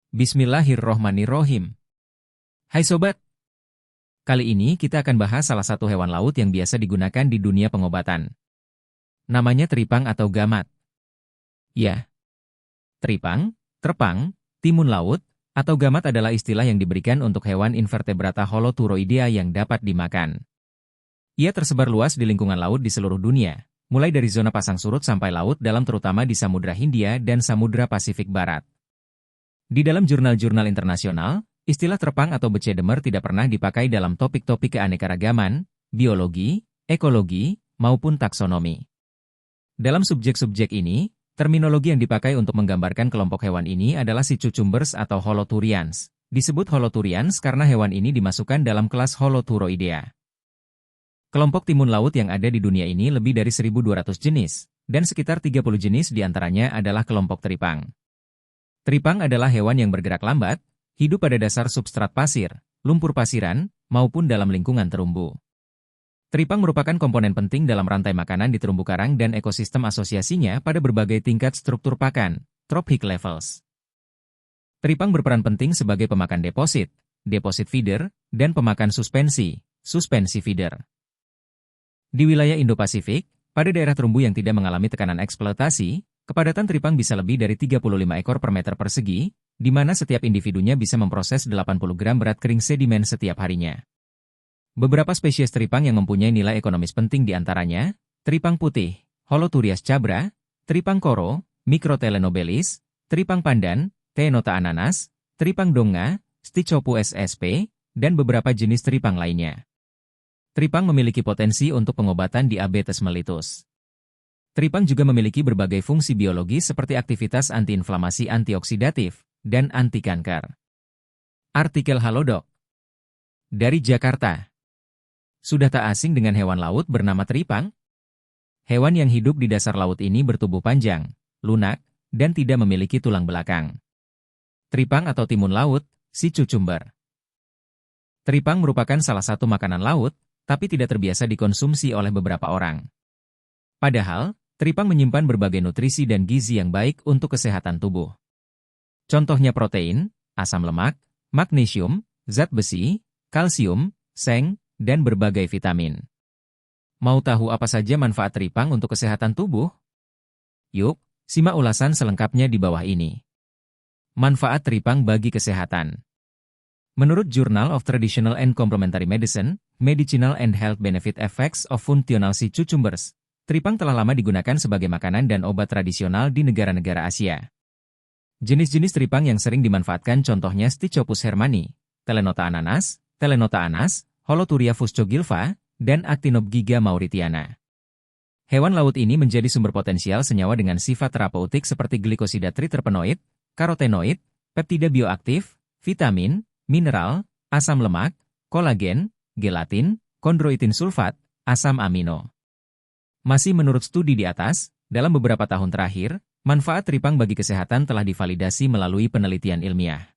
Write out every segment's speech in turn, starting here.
Bismillahirrohmanirrohim. Hai sobat, kali ini kita akan bahas salah satu hewan laut yang biasa digunakan di dunia pengobatan. Namanya teripang atau gamat. Ya, teripang, terpang, timun laut, atau gamat adalah istilah yang diberikan untuk hewan invertebrata holoturoidea yang dapat dimakan. Ia tersebar luas di lingkungan laut di seluruh dunia, mulai dari zona pasang surut sampai laut dalam terutama di Samudra Hindia dan Samudra Pasifik Barat. Di dalam jurnal-jurnal internasional, istilah terpang atau becedemer tidak pernah dipakai dalam topik-topik keanekaragaman, biologi, ekologi, maupun taksonomi. Dalam subjek-subjek ini, terminologi yang dipakai untuk menggambarkan kelompok hewan ini adalah si cucumbers atau holoturians. Disebut holoturians karena hewan ini dimasukkan dalam kelas holoturoidea. Kelompok timun laut yang ada di dunia ini lebih dari 1.200 jenis, dan sekitar 30 jenis diantaranya adalah kelompok teripang. Teripang adalah hewan yang bergerak lambat, hidup pada dasar substrat pasir, lumpur pasiran, maupun dalam lingkungan terumbu. Teripang merupakan komponen penting dalam rantai makanan di terumbu karang dan ekosistem asosiasinya pada berbagai tingkat struktur pakan, trophic levels. Teripang berperan penting sebagai pemakan deposit, deposit feeder, dan pemakan suspensi, suspensi feeder. Di wilayah Indo-Pasifik, pada daerah terumbu yang tidak mengalami tekanan eksploitasi, kepadatan teripang bisa lebih dari 35 ekor per meter persegi, di mana setiap individunya bisa memproses 80 gram berat kering sedimen setiap harinya. Beberapa spesies teripang yang mempunyai nilai ekonomis penting diantaranya, teripang putih, Holoturias cabra, teripang koro, Microtelenobelis, teripang pandan, Tenota ananas, teripang donga, Stichopus ssp, dan beberapa jenis teripang lainnya. Teripang memiliki potensi untuk pengobatan diabetes mellitus. Teripang juga memiliki berbagai fungsi biologis seperti aktivitas antiinflamasi antioksidatif dan anti kanker. Artikel Halodoc dari Jakarta. Sudah tak asing dengan hewan laut bernama teripang? Hewan yang hidup di dasar laut ini bertubuh panjang, lunak, dan tidak memiliki tulang belakang. Teripang atau timun laut, si cucumber. Teripang merupakan salah satu makanan laut, tapi tidak terbiasa dikonsumsi oleh beberapa orang. Padahal, teripang menyimpan berbagai nutrisi dan gizi yang baik untuk kesehatan tubuh. Contohnya protein, asam lemak, magnesium, zat besi, kalsium, seng, dan berbagai vitamin. Mau tahu apa saja manfaat teripang untuk kesehatan tubuh? Yuk, simak ulasan selengkapnya di bawah ini. Manfaat teripang bagi kesehatan. Menurut Journal of Traditional and Complementary Medicine, Medicinal and Health Benefit Effects of Functional Sea Cucumbers, teripang telah lama digunakan sebagai makanan dan obat tradisional di negara-negara Asia. Jenis-jenis teripang yang sering dimanfaatkan contohnya Stichopus hermanni, Telenota ananas, Telenota anas, Holoturia fuscogilva, dan Actinobgiga mauritiana. Hewan laut ini menjadi sumber potensial senyawa dengan sifat terapeutik seperti glikosida triterpenoid, karotenoid, peptida bioaktif, vitamin, mineral, asam lemak, kolagen, gelatin, kondroitin sulfat, asam amino. Masih menurut studi di atas, dalam beberapa tahun terakhir, manfaat teripang bagi kesehatan telah divalidasi melalui penelitian ilmiah.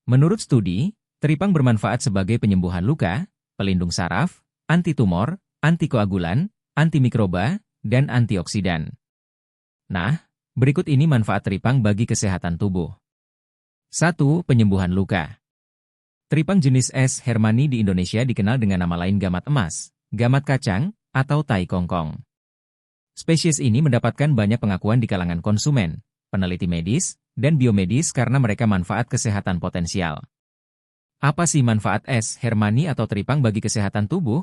Menurut studi, teripang bermanfaat sebagai penyembuhan luka, pelindung saraf, anti-tumor, antikoagulan, antimikroba, dan antioksidan. Nah, berikut ini manfaat teripang bagi kesehatan tubuh. 1. Penyembuhan luka. Teripang jenis S. hermanni di Indonesia dikenal dengan nama lain gamat emas, gamat kacang, atau tai kongkong. Spesies ini mendapatkan banyak pengakuan di kalangan konsumen, peneliti medis, dan biomedis karena mereka manfaat kesehatan potensial. Apa sih manfaat S. hermanni atau teripang bagi kesehatan tubuh?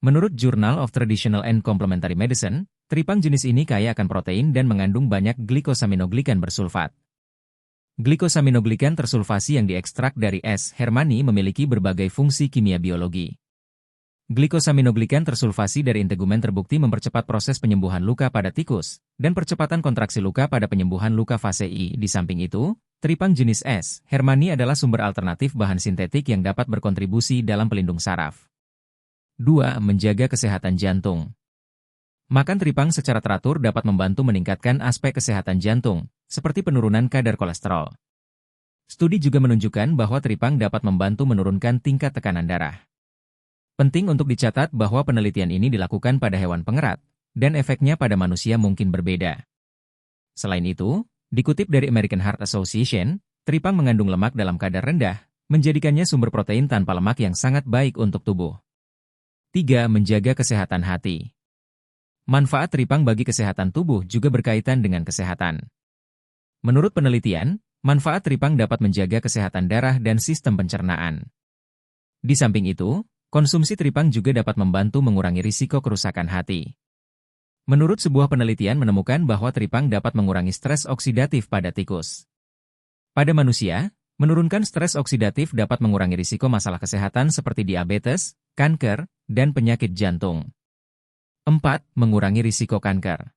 Menurut Journal of Traditional and Complementary Medicine, teripang jenis ini kaya akan protein dan mengandung banyak glikosaminoglikan bersulfat. Glikosaminoglikan tersulfasi yang diekstrak dari S. hermanni memiliki berbagai fungsi kimia biologi. Glikosaminoglikan tersulfasi dari integumen terbukti mempercepat proses penyembuhan luka pada tikus, dan percepatan kontraksi luka pada penyembuhan luka fase I. Di samping itu, teripang jenis S. hermanni adalah sumber alternatif bahan sintetik yang dapat berkontribusi dalam pelindung saraf. 2. Menjaga kesehatan jantung. Makan teripang secara teratur dapat membantu meningkatkan aspek kesehatan jantung, seperti penurunan kadar kolesterol. Studi juga menunjukkan bahwa teripang dapat membantu menurunkan tingkat tekanan darah. Penting untuk dicatat bahwa penelitian ini dilakukan pada hewan pengerat, dan efeknya pada manusia mungkin berbeda. Selain itu, dikutip dari American Heart Association, Teripang mengandung lemak dalam kadar rendah, menjadikannya sumber protein tanpa lemak yang sangat baik untuk tubuh. 3. Menjaga kesehatan hati. Manfaat teripang bagi kesehatan tubuh juga berkaitan dengan kesehatan. Menurut penelitian, manfaat teripang dapat menjaga kesehatan darah dan sistem pencernaan. Di samping itu, konsumsi teripang juga dapat membantu mengurangi risiko kerusakan hati. Menurut sebuah penelitian menemukan bahwa teripang dapat mengurangi stres oksidatif pada tikus. Pada manusia, menurunkan stres oksidatif dapat mengurangi risiko masalah kesehatan seperti diabetes, kanker, dan penyakit jantung. 4. Mengurangi risiko kanker.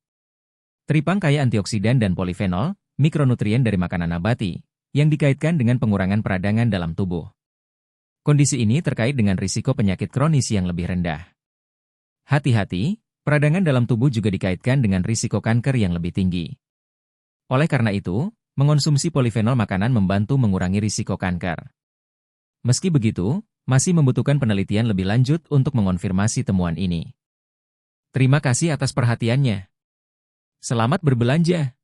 Teripang kaya antioksidan dan polifenol, mikronutrien dari makanan nabati, yang dikaitkan dengan pengurangan peradangan dalam tubuh. Kondisi ini terkait dengan risiko penyakit kronis yang lebih rendah. Hati-hati, peradangan dalam tubuh juga dikaitkan dengan risiko kanker yang lebih tinggi. Oleh karena itu, mengonsumsi polifenol makanan membantu mengurangi risiko kanker. Meski begitu, masih membutuhkan penelitian lebih lanjut untuk mengonfirmasi temuan ini. Terima kasih atas perhatiannya. Selamat berbelanja!